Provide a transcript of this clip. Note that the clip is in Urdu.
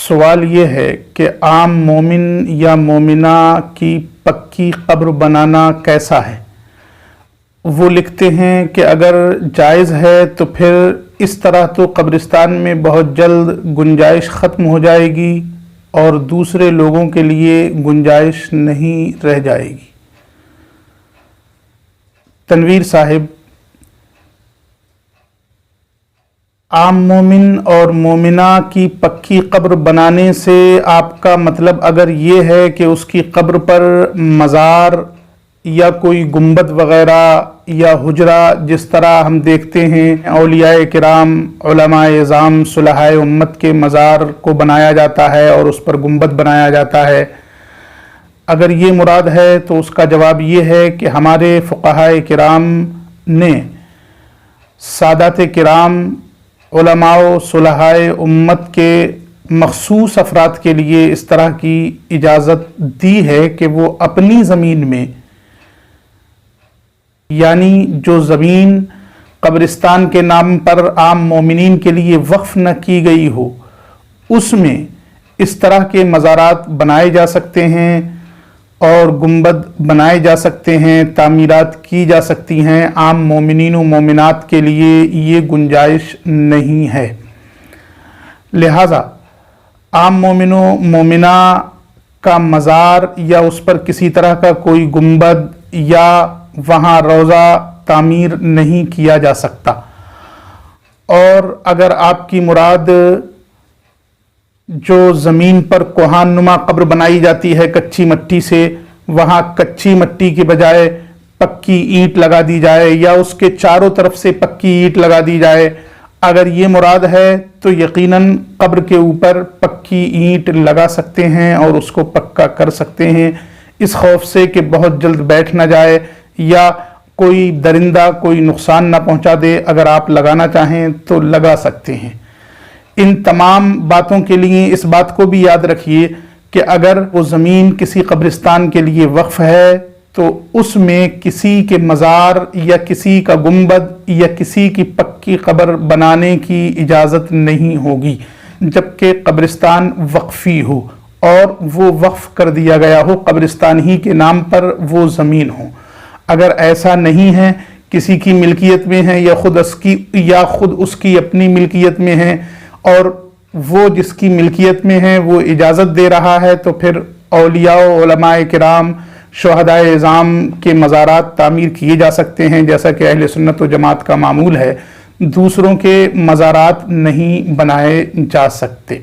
سوال یہ ہے کہ عام مومن یا مومنہ کی پکی قبر بنانا کیسا ہے؟ وہ لکھتے ہیں کہ اگر جائز ہے تو پھر اس طرح تو قبرستان میں بہت جلد گنجائش ختم ہو جائے گی اور دوسرے لوگوں کے لیے گنجائش نہیں رہ جائے گی۔ تنویر صاحب، عام مومن اور مومنہ کی پکی قبر بنانے سے آپ کا مطلب اگر یہ ہے کہ اس کی قبر پر مزار یا کوئی گنبد وغیرہ یا حجرہ جس طرح ہم دیکھتے ہیں اولیاء کرام، علماء اعظام، صلحاء امت کے مزار کو بنایا جاتا ہے اور اس پر گنبد بنایا جاتا ہے، اگر یہ مراد ہے تو اس کا جواب یہ ہے کہ ہمارے فقہاء کرام نے سادات کرام، علماء و صلحاء امت کے مخصوص افراد کے لیے اس طرح کی اجازت دی ہے کہ وہ اپنی زمین میں، یعنی جو زمین قبرستان کے نام پر عام مومنین کے لیے وقف نہ کی گئی ہو، اس میں اس طرح کے مزارات بنائے جا سکتے ہیں اور گنبد بنائے جا سکتے ہیں، تعمیرات کی جا سکتی ہیں۔ عام مومنین و مومنات کے لیے یہ گنجائش نہیں ہے، لہذا عام مومن و مومنہ کا مزار یا اس پر کسی طرح کا کوئی گنبد یا وہاں روضہ تعمیر نہیں کیا جا سکتا۔ اور اگر آپ کی مراد جو زمین پر کوہان نما قبر بنائی جاتی ہے کچی مٹی سے، وہاں کچی مٹی کے بجائے پکی اینٹ لگا دی جائے یا اس کے چاروں طرف سے پکی اینٹ لگا دی جائے، اگر یہ مراد ہے تو یقیناً قبر کے اوپر پکی اینٹ لگا سکتے ہیں اور اس کو پکا کر سکتے ہیں، اس خوف سے کہ بہت جلد بیٹھ نہ جائے یا کوئی درندہ کوئی نقصان نہ پہنچا دے۔ اگر آپ لگانا چاہیں تو لگا سکتے ہیں۔ ان تمام باتوں کے لیے اس بات کو بھی یاد رکھیے کہ اگر وہ زمین کسی قبرستان کے لیے وقف ہے تو اس میں کسی کے مزار یا کسی کا گنبد یا کسی کی پکی قبر بنانے کی اجازت نہیں ہوگی جبکہ قبرستان وقفی ہو اور وہ وقف کر دیا گیا ہو، قبرستان ہی کے نام پر وہ زمین ہو۔ اگر ایسا نہیں ہے، کسی کی ملکیت میں ہے یا خود اس کی اپنی ملکیت میں ہے اور وہ جس کی ملکیت میں ہے وہ اجازت دے رہا ہے، تو پھر اولیاء و علماء کرام، شہداء اعظام کے مزارات تعمیر کیے جا سکتے ہیں جیسا کہ اہل سنت و جماعت کا معمول ہے، دوسروں کے مزارات نہیں بنائے جا سکتے۔